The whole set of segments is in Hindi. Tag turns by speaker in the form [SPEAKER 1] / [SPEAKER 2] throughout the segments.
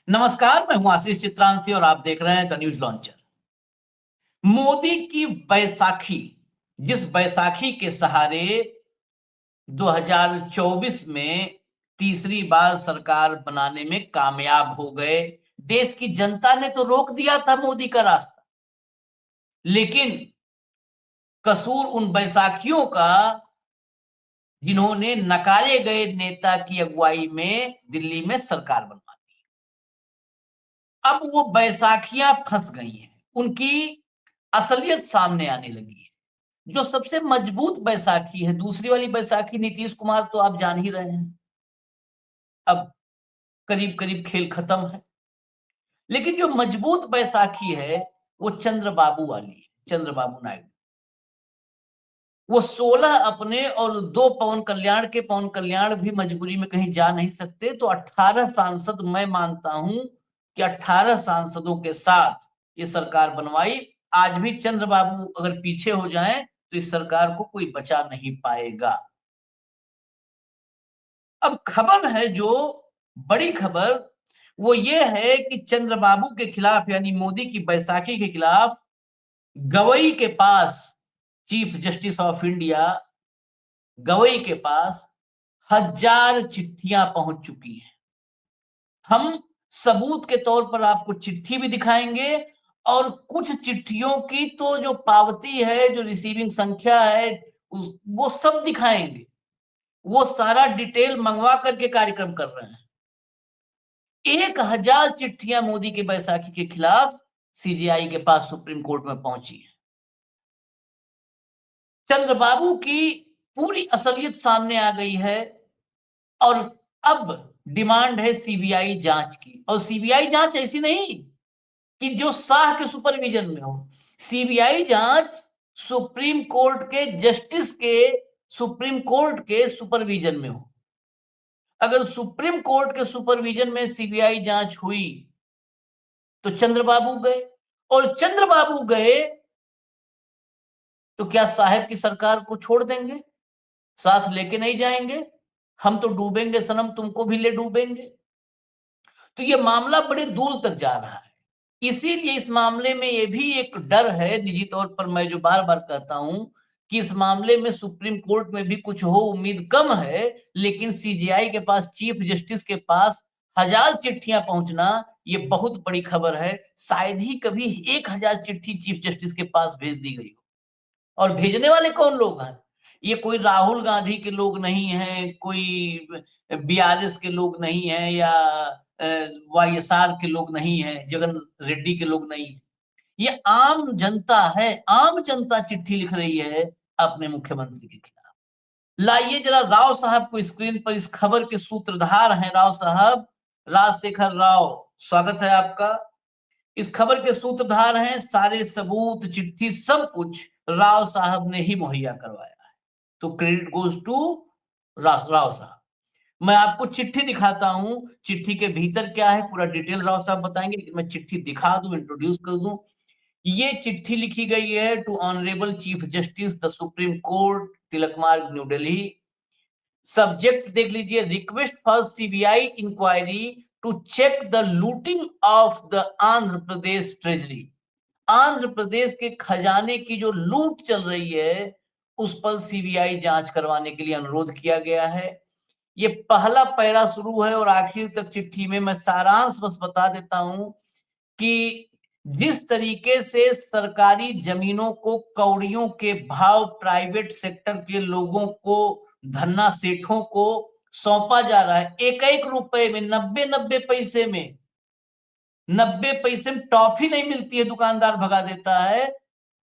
[SPEAKER 1] नमस्कार, मैं हूं आशीष चित्रांशी और आप देख रहे हैं द न्यूज लॉन्चर। मोदी की बैसाखी, जिस बैसाखी के सहारे 2024 में तीसरी बार सरकार बनाने में कामयाब हो गए। देश की जनता ने तो रोक दिया था मोदी का रास्ता, लेकिन कसूर उन बैसाखियों का जिन्होंने नकारे गए नेता की अगुवाई में दिल्ली में सरकार बनवा दी। अब वो बैसाखियां फंस गई हैं, उनकी असलियत सामने आने लगी है। जो सबसे मजबूत बैसाखी है, दूसरी वाली बैसाखी नीतीश कुमार तो आप जान ही रहे हैं, अब करीब-करीब खेल खत्म है। लेकिन जो मजबूत बैसाखी है, वो चंद्रबाबू वाली है, चंद्रबाबू नायडू। वो 16 अपने और 2 पवन कल्याण भी मजबूरी में कहीं जा नहीं सकते, तो 18 सांसद मैं मानता हूं कि 18 सांसदों के साथ ये सरकार बनवाई। आज भी चंद्रबाबू अगर पीछे हो जाएं, तो इस सरकार को कोई बचा नहीं पाएगा। अब खबर है जो बड़ी खबर, वो ये है कि चंद्रबाबू के खिलाफ यानी मोदी की बैसाखी के खिलाफ गवई के पास, chief justice of India Gavai के पास 1000 चिट्ठियां पहुंच चुकी हैं। हम सबूत के तौर पर आपको चिट्ठी भी दिखाएंगे और कुछ चिट्ठियों की तो जो पावती है, जो रिसीविंग संख्या है, वो सब दिखाएंगे। वो सारा डिटेल मंगवा करके कार्यक्रम कर रहे हैं। 1000 चिट्ठियां मोदी के बैसाखी के खिलाफ सीजेआई के पास सुप्रीम कोर्ट में पहुंची है। चंद्रबाबू की पूरी असलियत सामने आ गई है और अब डिमांड है सीबीआई जांच की। और सीबीआई जांच ऐसी नहीं कि जो शाह के सुपरविजन में हो। सीबीआई जांच सुप्रीम कोर्ट के जस्टिस के सुप्रीम कोर्ट के सुपरविजन में हो। अगर सुप्रीम कोर्ट के सुपरविजन में सीबीआई जांच हुई तो चंद्रबाबू गए, और चंद्रबाबू गए तो क्या साहब की सरकार को छोड़ देंगे? साथ लेके नहीं जाएंगे? हम तो डूबेंगे सनम, तुमको भी ले डूबेंगे। तो ये मामला बड़े दूर तक जा रहा है। इसीलिए इस मामले में ये भी एक डर है, निजी तौर पर मैं जो बार-बार कहता हूं कि इस मामले में सुप्रीम कोर्ट में भी कुछ हो, उम्मीद कम है। लेकिन सीजेआई के पास, चीफ जस्टिस के पास 1000 चिट्ठियां पहुंचना ये बहुत बड़ी खबर है। शायद ही कभी 1000 चिट्ठी चीफ जस्टिस के पास भेज दी गई हो। और भेजने वाले कौन लोग हैं? ये कोई राहुल गांधी के लोग नहीं हैं, कोई बीआरएस के लोग नहीं हैं, या वाईएसआर के लोग नहीं हैं, जगन रेड्डी के लोग नहीं हैं। ये आम जनता है, आम जनता चिट्ठी लिख रही है अपने मुख्यमंत्री के खिलाफ। लाइए जरा राव साहब को स्क्रीन पर, इस खबर के सूत्रधार हैं राव साहब, राजशेखर राव, स्वागत है आपका। इस खबर के सूत्रधार हैं, सारे सबूत, चिट्ठी, सब कुछ राव साहब ने ही मुहैया करवाया है। तो क्रेडिट गोज टू राव साहब। मैं आपको चिट्ठी दिखाता हूं, चिट्ठी के भीतर क्या है पूरा डिटेल राव साहब बताएंगे, लेकिन मैं चिट्ठी दिखा दूं, इंट्रोड्यूस कर दूं। ये चिट्ठी लिखी गई है to honourable chief justice the supreme court, Tilak Marg, new Delhi. Subject देख लीजिए, request for CBI inquiry to check the looting of the Andhra Pradesh treasury. Andhra Pradesh के खजाने की जो लूट चल रही है, उस पर सीबीआई जांच करवाने के लिए अनुरोध किया गया है। ये पहला पैरा शुरू है और आखिर तक चिट्ठी में मैं सारांश बस बता देता हूं कि जिस तरीके से सरकारी जमीनों को कौड़ियों के भाव प्राइवेट सेक्टर के लोगों को, धन्ना सेठों को सौंपा जा रहा है, एक एक रुपए में, 90-90 पैसे में, 90 पैसे में टॉफी नहीं मिलती है, दुकानदार भगा देता है।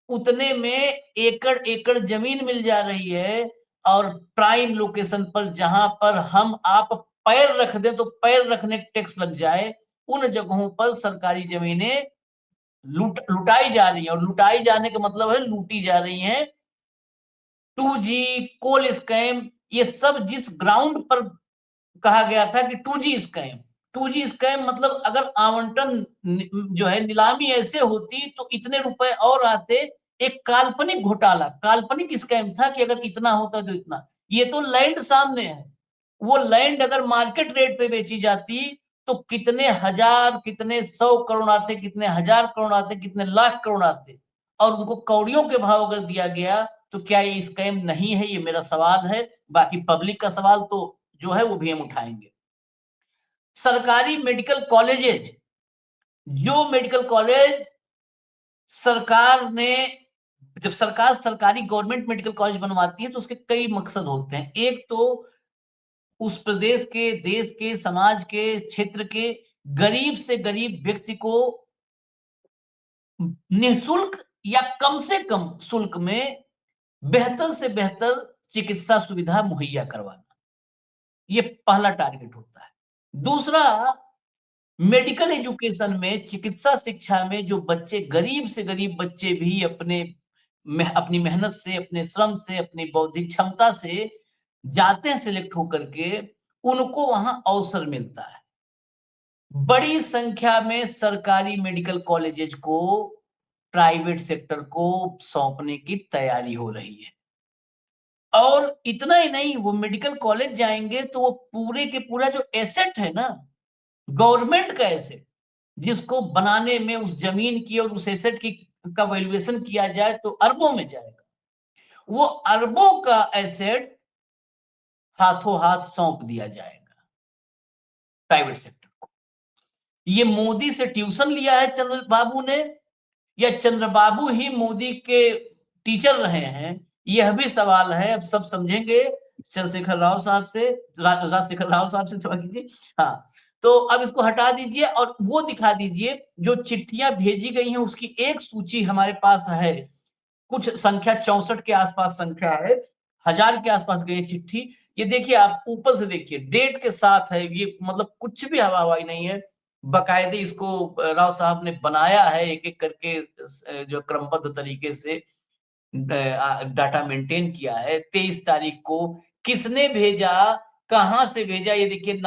[SPEAKER 1] उतने में एकड़ एकड़ जमीन मिल जा रही है, और प्राइम लोकेशन पर, जहां पर हम आप पैर रख दें तो पैर रखने टैक्स लग जाए, उन जगहों पर सरकारी जमीनें लुटाई जा रही है। और लुटाई जाने का मतलब है लूटी जा रही है। 2G, कोल स्कैम, ये सब जिस ग्राउंड पर कहा गया था कि 2G स्कैम, 2G स्कैम मतलब अगर आवंटन जो है, नीलामी ऐसे होती तो इतने रुपए और आते। एक काल्पनिक घोटाला, काल्पनिक स्कैम था कि अगर इतना होता तो इतना। ये तो लैंड सामने है, वो लैंड अगर मार्केट रेट पे बेची जाती तो कितने हजार, कितने 100 करोड़ आते, कितने हजार करोड़ आते, कितने लाख करोड़ आते, और उनको कौड़ियों के भाव अगर दिया गया तो क्या ये स्कैम नहीं है? ये मेरा सवाल है। बाकी पब्लिक का सवाल तो जो है वो भी हम उठाएंगे। सरकारी मेडिकल कॉलेजेज, जो मेडिकल कॉलेज सरकार ने, जब सरकार सरकारी गवर्नमेंट मेडिकल कॉलेज बनवाती है तो उसके कई मकसद होते हैं। एक तो उस प्रदेश के, देश के, समाज के, क्षेत्र के गरीब से गरीब व्यक्ति को निःशुल्क या कम से कम शुल्क में बेहतर से बेहतर चिकित्सा सुविधा मुहैया करवाना, ये पहला टारगेट होता है। दूसरा, मेडिकल एजुकेशन में, चिकित्सा शिक्षा में जो बच्चे, गरीब से गरीब बच्चे भी अपनी मेहनत से, अपने श्रम से, अपनी बौद्धिक क्षमता से जाते हैं सिलेक्ट होकर के, उनको वहां अवसर मिलता है। बड़ी संख्या में सरकारी मेडिकल कॉलेजेज को प्राइवेट सेक्टर को सौंपने की तैयारी हो रही है। और इतना ही नहीं, वो मेडिकल कॉलेज जाएंगे तो वो पूरे के पूरा जो एसेट है ना, गवर्नमेंट का एसेट, जिसको बनाने में उस जमीन की और उस एसेट की का वैल्यूएशन किया जाए तो अरबों में जाएगा। वो अरबों का एसेट हाथों हाथ सौंप दिया जाएगा प्राइवेट सेक्टर को। ये मोदी से ट्यूशन लिया है चंद्रबाबू ने, या चंद्रबाबू ही मोदी के टीचर रहे हैं? यह भी सवाल है। अब सब समझेंगे चंद्रशेखर राव साहब से, राजशेखर राव साहब से, क्षमा कीजिए। हाँ, तो अब इसको हटा दीजिए और वो दिखा दीजिए जो चिट्ठियां भेजी गई हैं उसकी एक सूची हमारे पास है। कुछ संख्या 64 के आसपास संख्या है, 1000 के आसपास गई चिट्ठी। ये देखिए, आप ऊपर से देखिए, डेट के साथ है ये, मतलब कुछ भी हवा हवाई नहीं है। बाकायदे इसको राव साहब ने बनाया है, एक एक करके जो क्रमबद्ध तरीके से डाटा मेंटेन किया है। 23 तारीख को किसने भेजा, कहां से भेजा, ये देखिए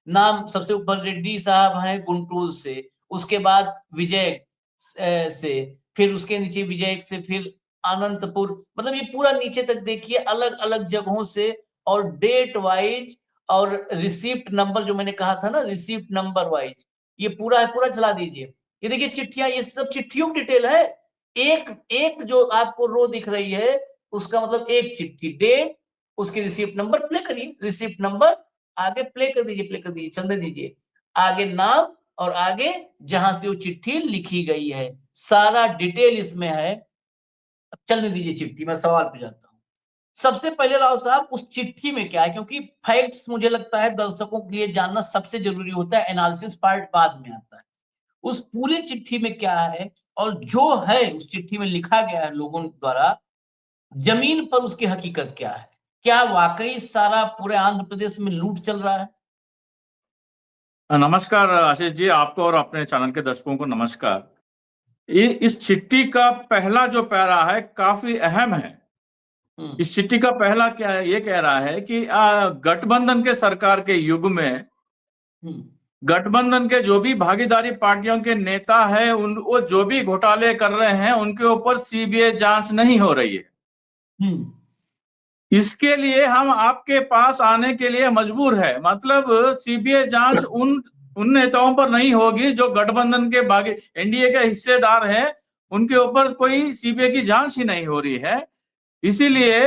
[SPEAKER 1] नाम, सबसे ऊपर रेड्डी साहब हैं गुंटूर से, उसके बाद विजय से, फिर उसके नीचे विजय से, फिर अनंतपुर, मतलब ये पूरा नीचे तक देखिए, अलग अलग जगहों से, और डेट वाइज, और रिसीप्ट नंबर, जो मैंने कहा था ना, रिसीप्ट नंबर वाइज, ये पूरा है, पूरा चला दीजिए। ये देखिए चिट्ठियां, ये सब चिट्ठियों की डिटेल है। एक एक जो आपको रो दिख रही है, उसका मतलब एक चिट्ठी, डेट, उसकी रिसीप्ट नंबर, प्ले करिए, रिसीप्ट नंबर आगे प्ले कर दीजिए, चलने दीजिए, आगे नाम, और आगे जहां से वो चिट्ठी लिखी गई है, सारा डिटेल इसमें है। अब चलने दीजिए चिट्ठी, मैं सवाल पे जाता हूँ। सबसे पहले राव साहब, उस चिट्ठी में क्या है, क्योंकि फैक्ट्स मुझे लगता है दर्शकों के लिए जानना सबसे जरूरी होता है, एनालिसिस पार्ट बाद में आता है। उस पूरी चिट्ठी में क्या है, और जो है उस चिट्ठी में लिखा गया है लोगों द्वारा, जमीन पर उसकी हकीकत क्या है? क्या वाकई सारा पूरे आंध्र प्रदेश में लूट चल रहा है?
[SPEAKER 2] नमस्कार आशीष जी, आपको और अपने चैनल के दर्शकों को नमस्कार। इस चिट्ठी का पहला जो पैरा है काफी अहम है। इस चिट्ठी का पहला क्या है, ये कह रहा है कि गठबंधन के सरकार के युग में गठबंधन के जो भी भागीदारी पार्टियों के नेता है, वो जो भी घोटाले कर रहे हैं उनके ऊपर सीबीआई जांच नहीं हो रही है। इसके लिए हम आपके पास आने के लिए मजबूर है। मतलब सीबीआई जांच उन नेताओं पर नहीं होगी जो गठबंधन के भागी, एनडीए के हिस्सेदार हैं, उनके ऊपर कोई सीबीआई की जांच ही नहीं हो रही है। इसीलिए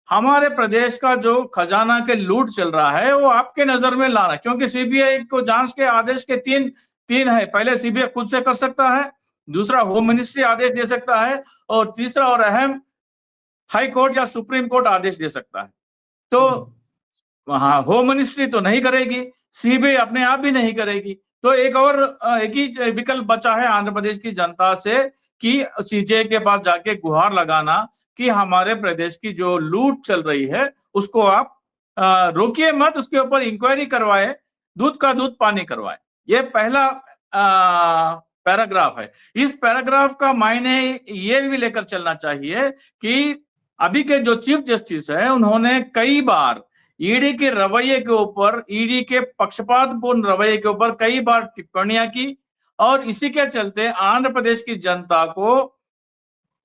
[SPEAKER 2] हमारे प्रदेश का जो खजाना के लूट चल रहा है वो आपके नजर में ला रहा है, क्योंकि सीबीआई को जांच के आदेश के तीन है। पहले सीबीआई खुद से कर सकता है, दूसरा होम मिनिस्ट्री आदेश दे सकता है, और तीसरा और अहम, हाई कोर्ट या सुप्रीम कोर्ट आदेश दे सकता है। तो वहां होम मिनिस्ट्री तो नहीं करेगी, सीबीआई अपने आप भी नहीं करेगी, तो एक ही विकल्प बचा है आंध्र प्रदेश की जनता से कि सीजेआई के पास जाके गुहार लगाना कि हमारे प्रदेश की जो लूट चल रही है उसको आप रोकिए मत, उसके ऊपर इंक्वायरी करवाए, दूध का दूध पानी करवाए। ये पहला पैराग्राफ है। इस पैराग्राफ का मायने ये भी लेकर चलना चाहिए कि अभी के जो चीफ जस्टिस है उन्होंने कई बार ईडी के रवैये के ऊपर, ईडी के पक्षपातपूर्ण रवैये के ऊपर कई बार टिप्पणियां की, और इसी के चलते आंध्र प्रदेश की जनता को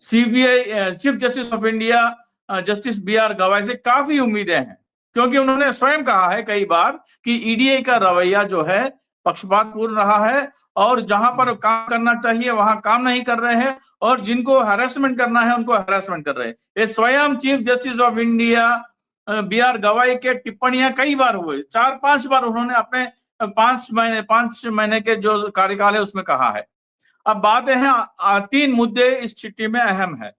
[SPEAKER 2] CBI chief justice of India justice B. R Gavai काफी उम्मीदें हैं, क्योंकि उन्होंने स्वयं कहा है कई बार कि ईडीआई का रवैया जो है पक्षपातपूर्ण रहा है, और जहां पर काम करना चाहिए वहां काम नहीं कर रहे हैं, और जिनको हैरेसमेंट करना है उनको हैरेसमेंट कर रहे हैं। ये स्वयं chief justice of India B. R Gavai टिप्पणियां कई बार हुए, 4-5 बार उन्होंने अपने 5 महीने के जो कार्यकाल है उसमें कहा है। अब बातें हैं, 3 मुद्दे इस चिट्ठी में अहम है।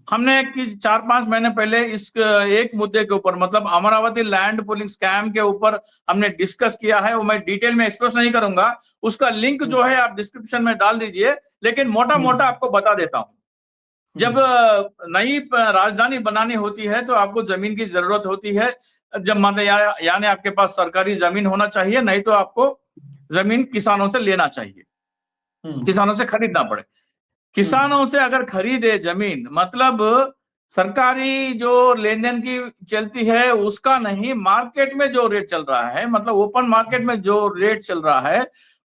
[SPEAKER 2] हमने 4-5 महीने पहले इस एक मुद्दे के ऊपर, मतलब अमरावती लैंड पूलिंग स्कैम के ऊपर हमने डिस्कस किया है, वो मैं डिटेल में एक्सप्रेस नहीं करूंगा, उसका लिंक जो है आप डिस्क्रिप्शन में डाल दीजिए, लेकिन मोटा मोटा आपको बता देता हूं। जब नई राजधानी बनानी होती है तो आपको जमीन की जरूरत होती है। जब मतलब यानी आपके पास सरकारी जमीन होना चाहिए, नहीं तो आपको जमीन किसानों से लेना चाहिए, किसानों से खरीदना पड़े। किसानों से अगर खरीदे जमीन, मतलब सरकारी जो लेन देन की चलती है उसका नहीं, मार्केट में जो रेट चल रहा है, मतलब ओपन मार्केट में जो रेट चल रहा है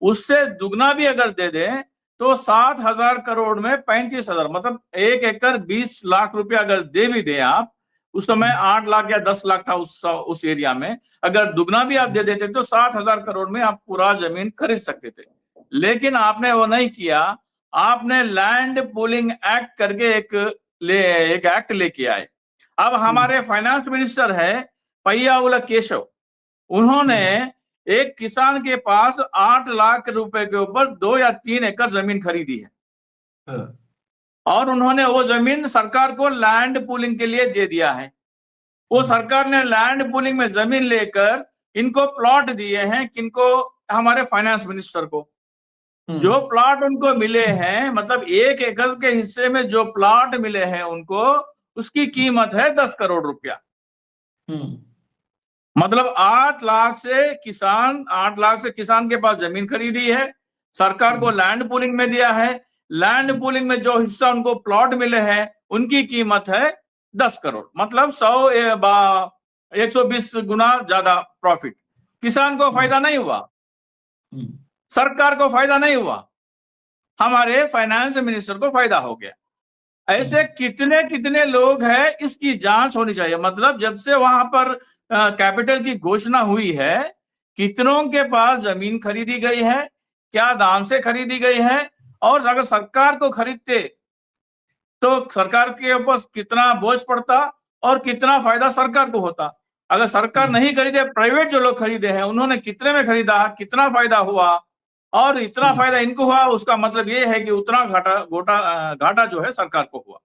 [SPEAKER 2] उससे दुगना भी अगर दे दें तो 7,000 करोड़ में 35,000, मतलब 1 एकड़ 20 लाख रुपया अगर दे भी दें आप, उस समय 8 लाख या 10 लाख था उस एरिया में, अगर दुगना भी आप दे देते तो 7,000 करोड़ में आप पूरा जमीन खरीद सकते थे। लेकिन आपने वो नहीं किया, आपने लैंड पूलिंग एक्ट करके एक एक्ट लेके आए। अब हमारे फाइनेंस मिनिस्टर है पय्यावुला केशव, उन्होंने एक किसान के पास 8 लाख रुपए के ऊपर 2 या 3 एकड़ जमीन खरीदी है, और उन्होंने वो जमीन सरकार को लैंड पूलिंग के लिए दे दिया है। वो सरकार ने लैंड पूलिंग में जमीन लेकर इनको प्लॉट दिए हैं, किनको, हमारे फाइनेंस मिनिस्टर को। जो प्लॉट उनको मिले हैं, मतलब 1 एकड़ के हिस्से में जो प्लॉट मिले हैं उनको, उसकी कीमत है 10 करोड़ रुपया। मतलब 8 लाख से किसान के पास जमीन खरीदी है, सरकार को लैंड पूलिंग में दिया है, लैंड पूलिंग में जो हिस्सा उनको प्लॉट मिले हैं उनकी कीमत है 10 करोड़, मतलब 120 गुना ज्यादा प्रॉफिट। किसान को फायदा नहीं हुआ, सरकार को फायदा नहीं हुआ, हमारे फाइनेंस मिनिस्टर को फायदा हो गया। ऐसे कितने कितने लोग हैं, इसकी जांच होनी चाहिए। मतलब जब से वहां पर कैपिटल की घोषणा हुई है, कितनों के पास जमीन खरीदी गई है, क्या दाम से खरीदी गई है, और अगर सरकार को खरीदते तो सरकार के ऊपर कितना बोझ पड़ता और कितना फायदा सरकार को होता। अगर सरकार नहीं खरीदे, प्राइवेट जो लोग खरीदे हैं उन्होंने कितने में खरीदा, कितना फायदा हुआ, और इतना फायदा इनको हुआ, उसका मतलब ये है कि उतना घाटा जो है सरकार को हुआ।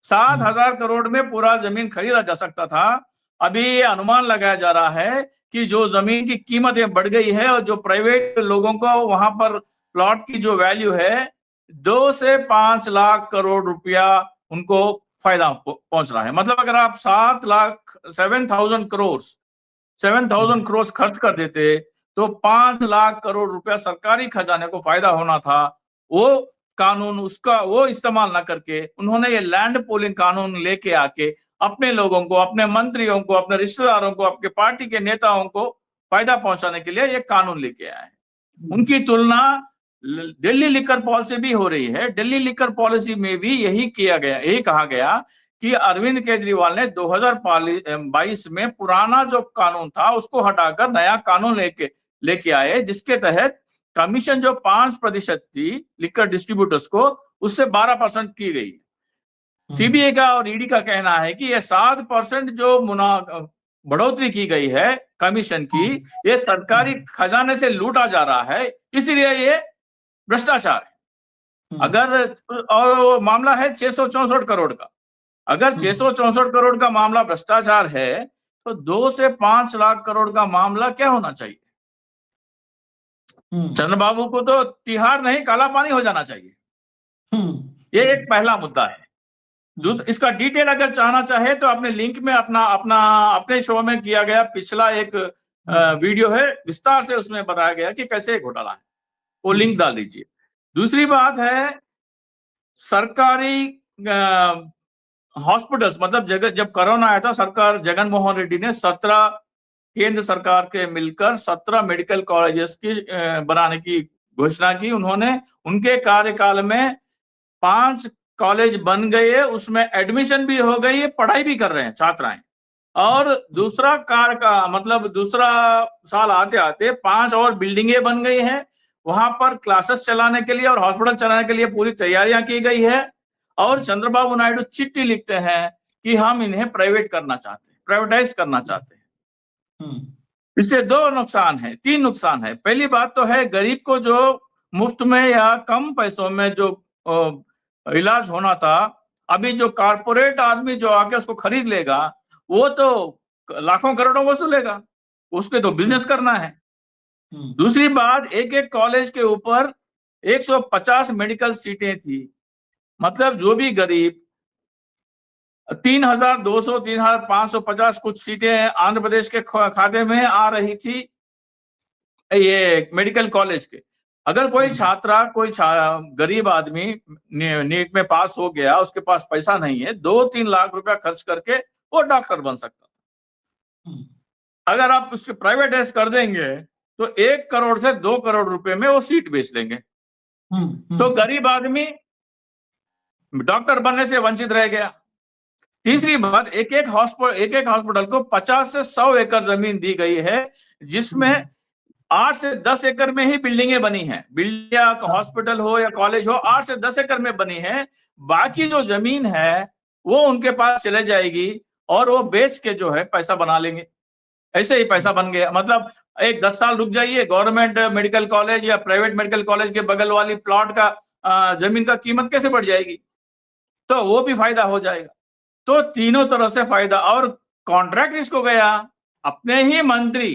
[SPEAKER 2] 7,000 करोड़ में पूरा जमीन खरीदा जा सकता था। अभी अनुमान लगाया जा रहा है कि जो जमीन की कीमतें बढ़ गई है, और जो प्राइवेट लोगों को वहां पर प्लॉट की जो वैल्यू है 2 से 5 लाख करोड़ रुपया उनको फायदा पहुंच रहा है। मतलब अगर आप 7,000 करोड़ खर्च कर देते तो 5 लाख करोड़ रुपया सरकारी खजाने को फायदा होना था। वो कानून, उसका वो इस्तेमाल ना करके उन्होंने ये लैंड पूलिंग कानून लेके आके अपने लोगों को, अपने मंत्रियों को, अपने रिश्तेदारों को, आपके पार्टी के नेताओं को फायदा पहुंचाने के लिए ये कानून लेके आए हैं। उनकी तुलना दिल्ली लिकर पॉलिसी भी हो रही है। दिल्ली लिकर पॉलिसी में भी यही कहा गया कि अरविंद केजरीवाल ने 2022 में पुराना जो कानून था उसको हटाकर नया कानून लेके आए, जिसके तहत कमीशन जो 5% थी लिकर डिस्ट्रीब्यूटर्स को, उससे 12% की गई। सीबीआई का और ईडी का कहना है कि ये 7% जो बढ़ोतरी की गई है कमीशन की, ये सरकारी खजाने से लूटा जा रहा है, इसीलिए ये भ्रष्टाचार है। अगर, और मामला है 664 करोड़ का, अगर 664 करोड़ का मामला भ्रष्टाचार है तो 2 से 5 लाख करोड़ का मामला क्या होना चाहिए? चंद्रबाबू को तो तिहाड़ नहीं, काला पानी हो जाना चाहिए। ये एक पहला मुद्दा है। इसका डिटेल अगर चाहना चाहे तो अपने लिंक में अपने शो में किया गया पिछला एक वीडियो है, विस्तार से उसमें बताया गया कि कैसे घोटाला है, वो लिंक डाल दीजिए। दूसरी बात है, सरकारी हॉस्पिटल्स, मतलब जब कोरोना आया था, सरकार जगनमोहन रेड्डी ने 17 केंद्र सरकार के मिलकर 17 मेडिकल कॉलेजेस की बनाने की घोषणा की उन्होंने। उनके कार्यकाल में 5 कॉलेज बन गए, उसमें एडमिशन भी हो गई है, पढ़ाई भी कर रहे हैं छात्राएं। और दूसरा कार का मतलब दूसरा साल आते आते 5 और बिल्डिंगें बन गई हैं, वहां पर क्लासेस चलाने के लिए और हॉस्पिटल चलाने के लिए पूरी तैयारियां की गई है। और चंद्रबाबू नायडू चिट्ठी लिखते हैं कि हम इन्हें प्राइवेट करना चाहते हैं, प्राइवेटाइज करना चाहते हैं। इससे 2 नुकसान है, 3 नुकसान है। पहली बात तो है गरीब को जो मुफ्त में या कम पैसों में जो इलाज होना था, अभी जो कारपोरेट आदमी जो आके उसको खरीद लेगा, वो तो लाखों करोड़ों वसूलेगा, उसके तो बिजनेस करना है। दूसरी बात, एक कॉलेज के ऊपर 150 मेडिकल सीटें थी, मतलब जो भी गरीब 3,200 3,550 कुछ सीटें आंध्र प्रदेश के खाते में आ रही थी ये मेडिकल कॉलेज के। अगर कोई छात्रा गरीब आदमी नीट में पास हो गया, उसके पास पैसा नहीं है, 2-3 लाख रुपया खर्च करके वो डॉक्टर बन सकता था। अगर आप उसके प्राइवेटाइज कर देंगे तो 1 करोड़ से 2 करोड़ रुपए में वो सीट बेच देंगे। तो गरीब आदमी डॉक्टर बनने से वंचित रह गया। तीसरी बात, एक हॉस्पिटल को 50 से 100 एकड़ जमीन दी गई है, जिसमें 8 से 10 एकड़ में ही बिल्डिंगें बनी हैं। या हॉस्पिटल हो या कॉलेज हो, 8 से 10 एकड़ में बनी है। बाकी जो जमीन है वो उनके पास चले जाएगी और वो बेच के जो है पैसा बना लेंगे। ऐसे ही पैसा बन गया। मतलब एक 10 साल रुक जाइए, गवर्नमेंट मेडिकल कॉलेज या प्राइवेट मेडिकल कॉलेज के बगल वाली प्लॉट का जमीन का कीमत कैसे बढ़ जाएगी, तो वो भी फायदा हो जाएगा। तो तीनों तरह से फायदा। और कॉन्ट्रैक्ट किसको गया? अपने ही मंत्री,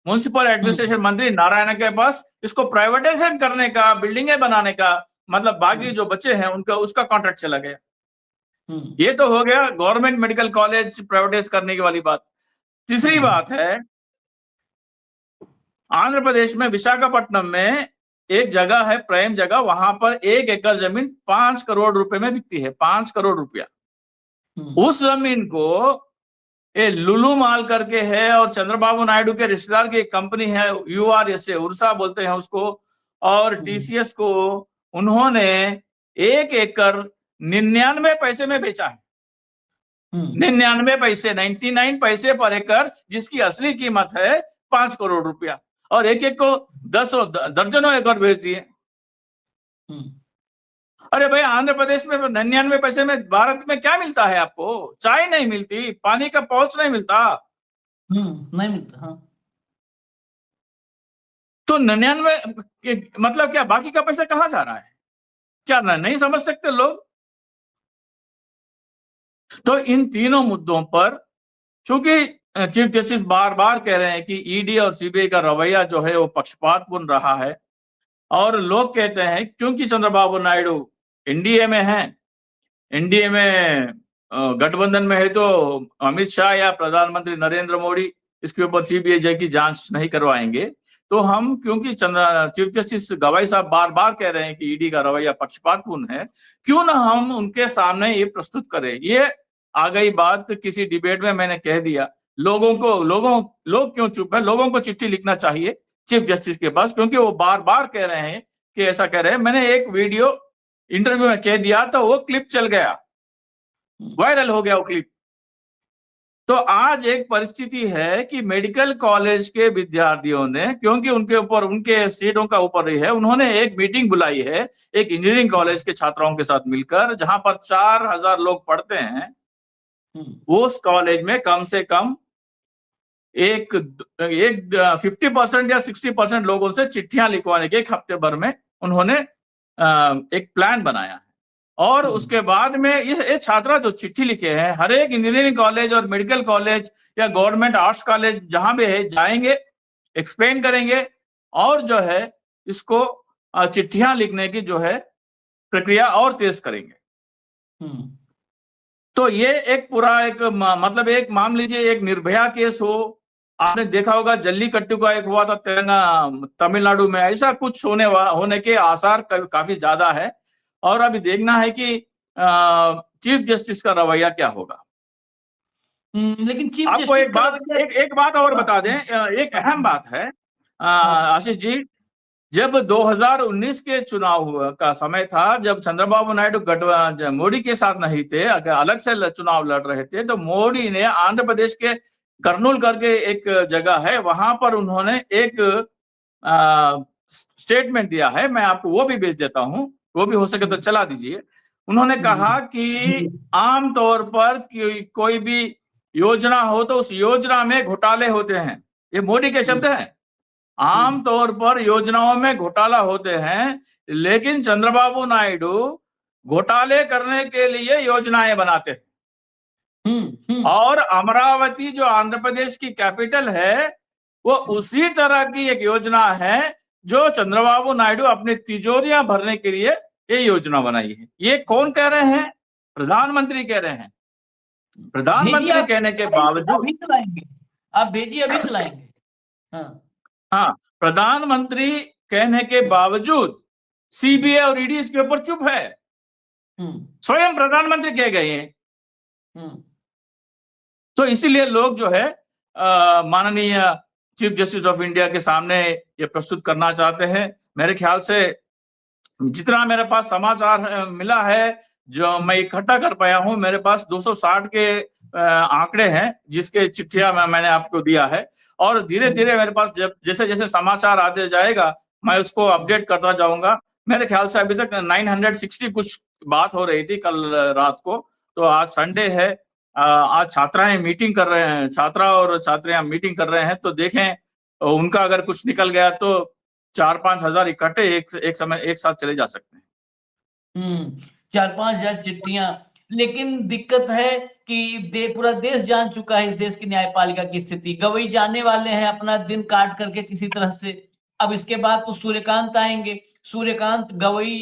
[SPEAKER 2] म्युनिसिपल एडमिनिस्ट्रेशन मंत्री नारायण के पास इसको प्राइवेटाइजेशन करने का, बिल्डिंगें बनाने का, मतलब बाकी जो बच्चे हैं उनका उसका कॉन्ट्रैक्ट चला गया। ये तो हो गया गवर्नमेंट मेडिकल कॉलेज प्राइवेटाइज करने की वाली बात। तीसरी बात है, आंध्र प्रदेश में विशाखापट्टनम में एक जगह है, प्राइम जगह, वहां पर 1 एकड़ जमीन 5 करोड़ रुपए में बिकती है। 5 करोड़ रुपया। उस जमीन को ये लुलू माल करके है और चंद्रबाबू नायडू के रिश्तेदार की एक कंपनी है, URSA, उर्सा बोलते हैं उसको, और TCS को उन्होंने 1 एकड़ 99 पैसे में बेचा है। 99 पैसे, 99 पैसे पर एकड़, जिसकी असली कीमत है 5 करोड़ रुपया। और एक को दर्जनों एकड़ बेच दिए। अरे भाई, आंध्र प्रदेश में 99 पैसे में भारत में क्या मिलता है आपको? चाय नहीं मिलती, पानी का पाउच नहीं मिलता।
[SPEAKER 1] नहीं मिलता। हाँ।
[SPEAKER 2] तो 99 मतलब क्या, बाकी का पैसा कहाँ जा रहा है? क्या नहीं समझ सकते लोग? तो इन तीनों मुद्दों पर चूंकि चीफ जस्टिस बार बार कह रहे हैं कि ईडी और सीबीआई का रवैया जो है वो पक्षपातपूर्ण रहा है, और लोग कहते हैं क्योंकि चंद्रबाबू नायडू एनडीए में है, एनडीए में गठबंधन में है, तो अमित शाह या प्रधानमंत्री नरेंद्र मोदी इसके ऊपर सीबीआई की जांच नहीं करवाएंगे। तो हम, क्योंकि चीफ जस्टिस गवाई साहब बार बार कह रहे हैं कि ईडी का रवैया पक्षपातपूर्ण है, क्यों ना हम उनके सामने ये प्रस्तुत करें। ये आ गई बात, किसी डिबेट में मैंने कह दिया, लोग क्यों चुप है? लोगों को चिट्ठी लिखना चाहिए चीफ जस्टिस के पास, क्योंकि वो बार बार कह रहे हैं कि ऐसा कह रहे हैं। मैंने एक वीडियो इंटरव्यू में कह दिया तो वो क्लिप चल गया, वायरल हो गया वो क्लिप। तो आज एक परिस्थिति है कि मेडिकल कॉलेज के विद्यार्थियों ने, क्योंकि उनके ऊपर, उनके सीटों का ऊपर ही है, उन्होंने एक मीटिंग बुलाई है एक इंजीनियरिंग कॉलेज के छात्राओं के साथ मिलकर, जहां पर 4,000 लोग पढ़ते हैं। उस कॉलेज में कम से कम एक 50% या 60% लोगों से चिट्ठियां लिखवाने के एक हफ्ते भर में उन्होंने एक प्लान बनाया है। और उसके बाद में ये छात्रा जो चिट्ठी लिखे हैं, हर एक इंजीनियरिंग कॉलेज और मेडिकल कॉलेज या गवर्नमेंट आर्ट्स कॉलेज जहां भी है जाएंगे, एक्सप्लेन करेंगे, और जो है इसको चिट्ठियां लिखने की जो है प्रक्रिया और तेज करेंगे। तो ये एक पूरा एक मतलब एक मान लीजिए एक निर्भया केस हो, आपने देखा होगा जल्लीकट्टू का एक हुआ था तमिलनाडु में, ऐसा कुछ होने के आसार काफी ज्यादा है। और अभी देखना है कि चीफ जस्टिस का रवैया क्या होगा।
[SPEAKER 1] लेकिन चीफ
[SPEAKER 2] आपको एक बात और बता दें, एक अहम बात है आशीष जी, जब 2019 के चुनाव का समय था, जब चंद्रबाबू नायडू मोदी के साथ नहीं थे, अगर अलग से चुनाव लड़ रहे थे, तो मोदी ने आंध्र प्रदेश के कर्नूल करके एक जगह है, वहां पर उन्होंने एक स्टेटमेंट दिया है, मैं आपको वो भी भेज देता हूं, वो भी हो सके तो चला दीजिए। उन्होंने कहा कि आमतौर पर कोई भी योजना हो तो उस योजना में घोटाले होते हैं, ये मोदी के शब्द हैं। आमतौर पर योजनाओं में घोटाला होते हैं, लेकिन चंद्रबाबू नायडू घोटाले करने के लिए योजनाएं बनाते हैं। और अमरावती जो आंध्र प्रदेश की कैपिटल है, वो उसी तरह की एक योजना है जो चंद्रबाबू नायडू अपनी तिजोरियां भरने के लिए ये योजना बनाई है। ये कौन कह रहे हैं? प्रधानमंत्री कह रहे हैं। प्रधानमंत्री कहने के बावजूद
[SPEAKER 1] अभी चलाएंगे, आप भेजिए, अभी चलाएंगे।
[SPEAKER 2] हाँ, प्रधानमंत्री कहने के बावजूद सीबीआई और ईडी इसके ऊपर चुप है। स्वयं प्रधानमंत्री कह गए हैं। तो इसीलिए लोग जो है माननीय चीफ जस्टिस ऑफ इंडिया के सामने ये प्रस्तुत करना चाहते हैं। मेरे ख्याल से जितना मेरे पास समाचार मिला है, जो मैं इकट्ठा कर पाया हूं, मेरे पास 260 के आंकड़े हैं जिसके चिट्ठियां मैंने आपको दिया है, और धीरे धीरे मेरे पास जैसे जैसे समाचार आते जाएगा मैं उसको अपडेट करता जाऊंगा। मेरे ख्याल से अभी तक 960 कुछ बात हो रही थी कल रात को, तो आज संडे है, आज छात्राएं मीटिंग कर रहे हैं, छात्रा और छात्रियां मीटिंग कर रहे हैं, तो देखें उनका अगर कुछ निकल गया तो 4-5 हजार इकट्ठे एक समय एक साथ चले जा सकते हैं।
[SPEAKER 1] 4-5 हजार चिट्ठियां, लेकिन दिक्कत है कि पूरा देश जान चुका है इस देश की न्यायपालिका की स्थिति। गवई जाने वाले हैं अपना दिन काट करके किसी तरह से। अब इसके बाद तो सूर्यकांत आएंगे। सूर्यकांत गवई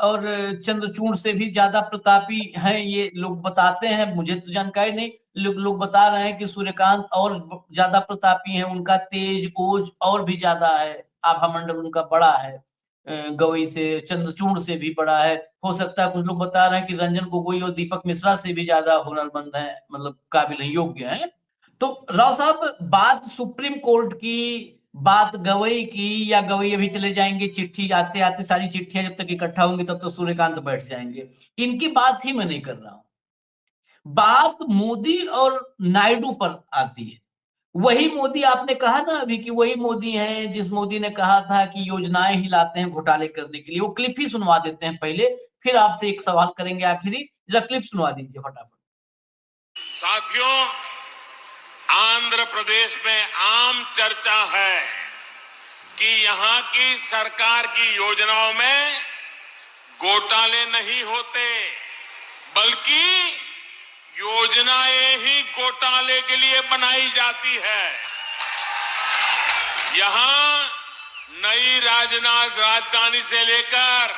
[SPEAKER 1] और चंद्रचूड़ से भी ज्यादा प्रतापी हैं, ये लोग बताते हैं, मुझे तो जानकारी नहीं, लोग बता रहे हैं कि सूर्यकांत और ज्यादा प्रतापी हैं, उनका तेज ओज और भी ज्यादा है, आभामंडल उनका बड़ा है, गवई से, चंद्रचूड़ से भी बड़ा है। हो सकता है कुछ लोग बता रहे हैं कि रंजन गोगोई और दीपक मिश्रा से भी ज्यादा हुनरमंद है, मतलब काबिल है, योग्य है। तो राव साहब, बात सुप्रीम कोर्ट की, बात गवई की, या गवई अभी चले जाएंगे, चिट्ठी आते आते सारी चिट्ठियां जब तक इकट्ठा होंगी तब तक सूर्यकांत बैठ जाएंगे, इनकी बात ही मैं नहीं कर रहा हूं। बात मोदी और नायडू पर आती है। वही मोदी, आपने कहा ना अभी कि वही मोदी है जिस मोदी ने कहा था कि योजनाएं ही लाते हैं घोटाले करने के लिए। वो क्लिप ही सुनवा देते हैं पहले, फिर आपसे एक सवाल करेंगे आखिरी। जरा क्लिप सुनवा दीजिए फटाफट।
[SPEAKER 3] साथियों, आंध्र प्रदेश में आम चर्चा है कि यहां की सरकार की योजनाओं में घोटाले नहीं होते, बल्कि योजनाएं ही घोटाले के लिए बनाई जाती है। यहां नई राजधानी से लेकर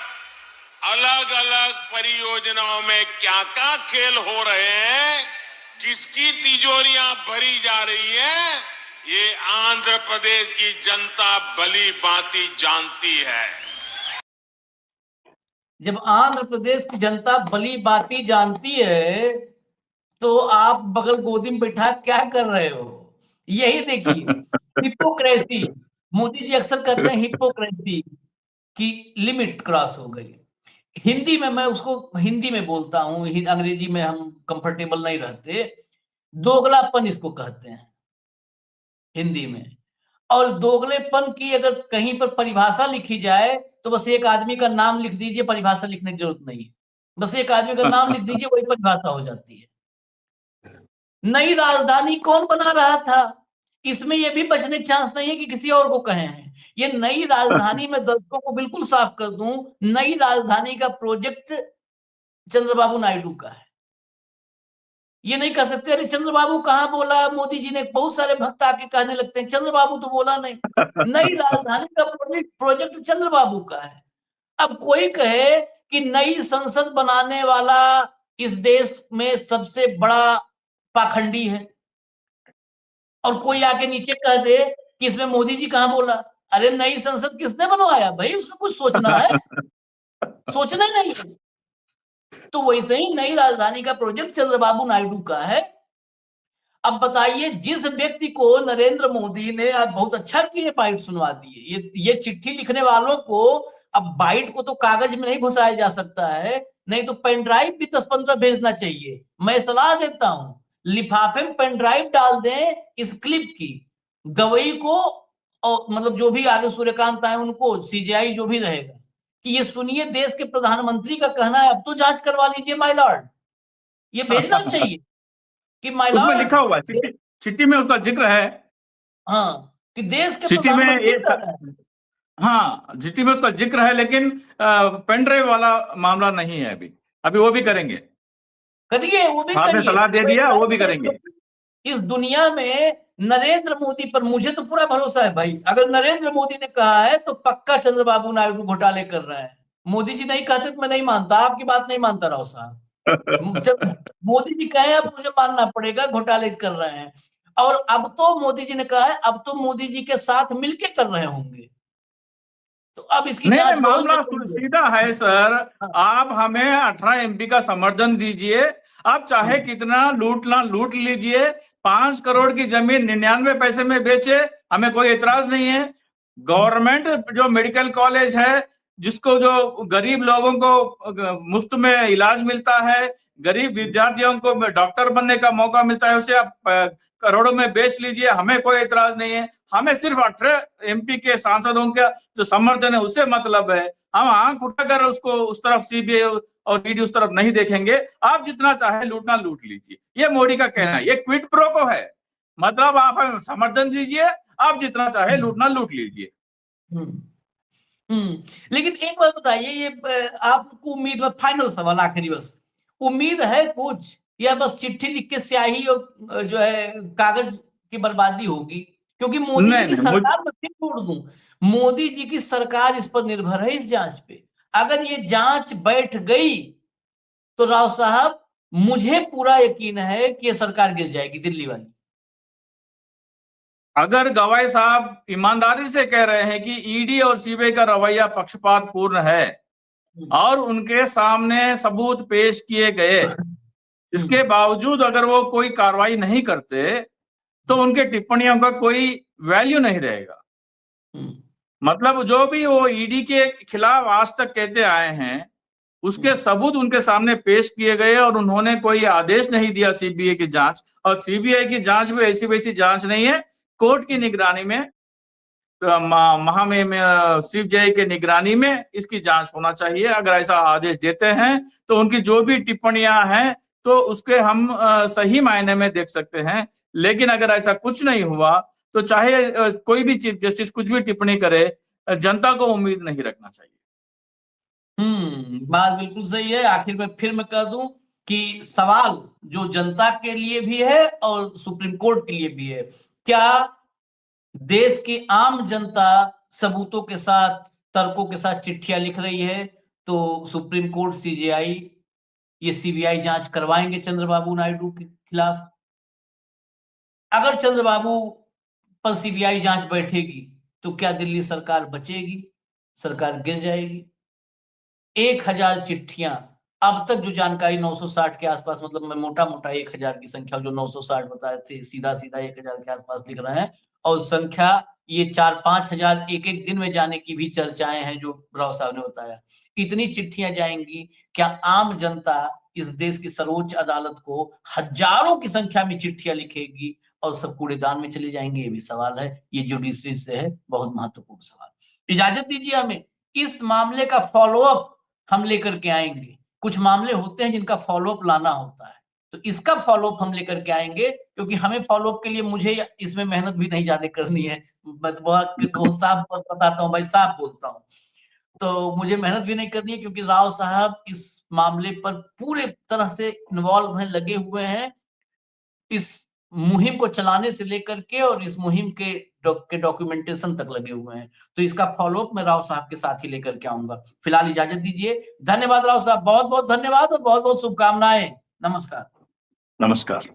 [SPEAKER 3] अलग अलग परियोजनाओं में क्या क्या खेल हो रहे हैं, किसकी तिजोरियां भरी जा रही है, ये आंध्र प्रदेश की जनता भली भांति जानती है।
[SPEAKER 1] जब आंध्र प्रदेश की जनता भली भांति जानती है, तो आप बगल गोदी में बैठा क्या कर रहे हो? यही देखिए, हिपोक्रेसी। मोदी जी अक्सर कहते हैं हिपोक्रेसी की लिमिट क्रॉस हो गई। हिंदी में मैं उसको हिंदी में बोलता हूं, अंग्रेजी में हम कंफर्टेबल नहीं रहते। दोगलापन इसको कहते हैं हिंदी में। और दोगलेपन की अगर कहीं पर परिभाषा लिखी जाए तो बस एक आदमी का नाम लिख दीजिए, परिभाषा लिखने की जरूरत नहीं है। बस एक आदमी का नाम लिख दीजिए, वही परिभाषा हो जाती है। नई राजधानी कौन बना रहा था? इसमें यह भी बचने के चांस नहीं है कि किसी और को कहे हैं। ये नई राजधानी में दर्शकों को बिल्कुल साफ कर दूं, नई राजधानी का प्रोजेक्ट चंद्रबाबू नायडू का है। ये नहीं कह सकते अरे चंद्रबाबू कहां बोला, मोदी जी ने। बहुत सारे भक्त आके कहने लगते हैं चंद्रबाबू तो बोला नहीं। नई राजधानी का प्रोजेक्ट चंद्रबाबू का है। अब कोई कहे कि नई संसद बनाने वाला इस देश में सबसे बड़ा पाखंडी है, और कोई आके नीचे कह दे कि इसमें मोदी जी कहां बोला। अरे नई संसद किसने बनवाया भाई? उसमें कुछ सोचना है, सोचना नहीं। तो वैसे ही नई राजधानी का प्रोजेक्ट चंद्रबाबू नायडू का है। अब बताइए, जिस व्यक्ति को नरेंद्र मोदी ने आज बहुत अच्छा किए बाइट सुनवा दिए, ये चिट्ठी लिखने वालों को अब बाइट को तो कागज में नहीं घुसाया जा सकता है, नहीं तो पेन ड्राइव भी 10-15 भेजना चाहिए। मैं सलाह देता हूं, लिफाफे में पेन ड्राइव डाल दें इस क्लिप की, गवई को और मतलब जो भी आगे सूर्यकांत आए उनको, सीजेआई जो भी रहेगा, कि ये सुनिए देश के प्रधानमंत्री का कहना है, अब तो जांच करवा लीजिए माय लॉर्ड। ये भेजना चाहिए कि माय
[SPEAKER 2] उसमें
[SPEAKER 1] लॉर्ड,
[SPEAKER 2] लिखा हुआ है, चिट्ठी में उसका जिक्र है।
[SPEAKER 1] हाँ, कि देश के
[SPEAKER 2] चिट्ठी में
[SPEAKER 1] प्रधानमंत्री
[SPEAKER 2] ये
[SPEAKER 1] का कहना है।
[SPEAKER 2] हाँ, चिट्ठी में उसका जिक्र है, लेकिन पेन ड्राइव वाला मामला नहीं है अभी। अभी वो भी करेंगे।
[SPEAKER 1] करिए, वो भी
[SPEAKER 2] आपने
[SPEAKER 1] करिए।
[SPEAKER 2] सलाह दे दिया, वो भी करेंगे।
[SPEAKER 1] इस दुनिया में नरेंद्र मोदी पर मुझे तो पूरा भरोसा है भाई। अगर नरेंद्र मोदी ने कहा है तो पक्का चंद्रबाबू नायडू घोटाले कर रहे हैं। मोदी जी नहीं कहते तो मैं नहीं मानता, आपकी बात नहीं मानता राव साहब। जब मोदी जी कहे अब मुझे मानना पड़ेगा, घोटाले कर रहे हैं। और अब तो मोदी जी ने कहा है, अब तो मोदी जी के साथ मिलके कर रहे होंगे, तो अब इसकी
[SPEAKER 2] नहीं,
[SPEAKER 1] जांच बहुत
[SPEAKER 2] मामला
[SPEAKER 1] जरूरी है।
[SPEAKER 2] सीधा है सर।
[SPEAKER 1] हाँ।
[SPEAKER 2] आप हमें 18 एमपी का समर्थन दीजिए, आप चाहे कितना लूट लीजिए। 5 करोड़ की जमीन 99 पैसे में बेचे, हमें कोई एतराज नहीं है। गवर्नमेंट जो मेडिकल कॉलेज है, जिसको जो गरीब लोगों को मुफ्त में इलाज मिलता है, गरीब विद्यार्थियों को डॉक्टर बनने का मौका मिलता है, उसे आप करोड़ों में बेच लीजिए, हमें कोई एतराज नहीं है। हमें सिर्फ 18 एमपी के सांसदों का जो समर्थन है उससे मतलब है। हम आंख उठाकर उसको उस तरफ सीबीआई और ईडी उस तरफ नहीं देखेंगे। आप जितना चाहे लूटना लूट लीजिए, ये मोदी का कहना है। ये क्विड प्रो को है, मतलब आप हमें समर्थन दीजिए, आप जितना चाहे लूटना लूट लीजिए।
[SPEAKER 1] लेकिन एक बात बताइए, ये आपको उम्मीद है, फाइनल सवाल आखिरी, बस उम्मीद है कुछ, या बस चिट्ठी लिख के स्याही और जो है कागज की बर्बादी होगी? क्योंकि मोदी जी
[SPEAKER 2] नहीं
[SPEAKER 1] की
[SPEAKER 2] नहीं,
[SPEAKER 1] सरकार, मैं फिर छोड़ दूं, मोदी जी की सरकार इस पर निर्भर है, इस जांच पे। अगर ये जांच बैठ गई तो राव साहब, मुझे पूरा यकीन है कि ये सरकार गिर जाएगी, दिल्ली वाली।
[SPEAKER 2] अगर गवाई साहब ईमानदारी से कह रहे हैं कि ईडी और सीबीआई का रवैया पक्षपात पूर्ण है और उनके सामने सबूत पेश किए गए, इसके बावजूद अगर वो कोई कार्रवाई नहीं करते तो उनके टिप्पणियों का कोई वैल्यू नहीं रहेगा। मतलब जो भी वो ईडी के खिलाफ आज तक कहते आए हैं, उसके सबूत उनके सामने पेश किए गए और उन्होंने कोई आदेश नहीं दिया सीबीआई की जांच। और सीबीआई की जांच भी ऐसी वैसी जांच नहीं है, कोर्ट की निगरानी में, सीबीआई के निगरानी में इसकी जांच होना चाहिए। अगर ऐसा आदेश देते हैं तो उनकी जो भी टिप्पणियां हैं तो उसके हम सही मायने में देख सकते हैं। लेकिन अगर ऐसा कुछ नहीं हुआ तो चाहे कोई भी चीफ जस्टिस कुछ भी टिप्पणी करे, जनता को उम्मीद नहीं रखना चाहिए।
[SPEAKER 1] बात बिल्कुल सही है। आखिर में फिर मैं कह दूं कि सवाल जो जनता के लिए भी है और सुप्रीम कोर्ट के लिए भी है, क्या देश की आम जनता सबूतों के साथ, तर्कों के साथ चिट्ठियां लिख रही है, तो सुप्रीम कोर्ट, सीजेआई, ये सीबीआई जांच करवाएंगे चंद्रबाबू नायडू के खिलाफ। अगर चंद्रबाबू पर सीबीआई जांच बैठेगी तो क्या दिल्ली सरकार बचेगी? सरकार गिर जाएगी। 1000 चिट्ठियां, अब तक जो जानकारी 960 के आसपास, मतलब मैं मोटा मोटा 1000 की संख्या जो 960 बताए थे, सीधा सीधा 1000 के आसपास लिख रहे हैं। और संख्या ये 4-5 हजार एक एक दिन में जाने की भी चर्चाएं हैं, जो राव साहब ने बताया। इतनी चिट्ठियां जाएंगी, क्या आम जनता इस देश की सर्वोच्च अदालत को हजारों की संख्या में चिट्ठियां लिखेगी और सब कूड़ेदान में चले जाएंगे? ये भी सवाल है, ये जुडिशरी से है, बहुत महत्वपूर्ण सवाल। इजाजत दीजिए हमें, इस मामले का फॉलोअप हम लेकर के आएंगे। कुछ मामले होते हैं जिनका फॉलोअप लाना होता है, तो इसका फॉलोअप हम लेकर के आएंगे, क्योंकि हमें फॉलोअप के लिए मुझे इसमें मेहनत भी नहीं ज्यादा करनी है। मैं बहुत साफ बताता हूँ भाई, साफ बोलता हूँ। तो मुझे मेहनत भी नहीं करनी है, क्योंकि राव साहब इस मामले पर पूरे तरह से इन्वॉल्व हैं, लगे हुए हैं, इस मुहिम को चलाने से लेकर के और इस मुहिम के डॉक्यूमेंटेशन तक लगे हुए हैं। तो इसका फॉलोअप मैं राव साहब के साथ ही लेकर के आऊंगा। फिलहाल इजाजत दीजिए। धन्यवाद राव साहब, बहुत बहुत धन्यवाद और बहुत बहुत शुभकामनाएं। नमस्कार।
[SPEAKER 2] नमस्कार।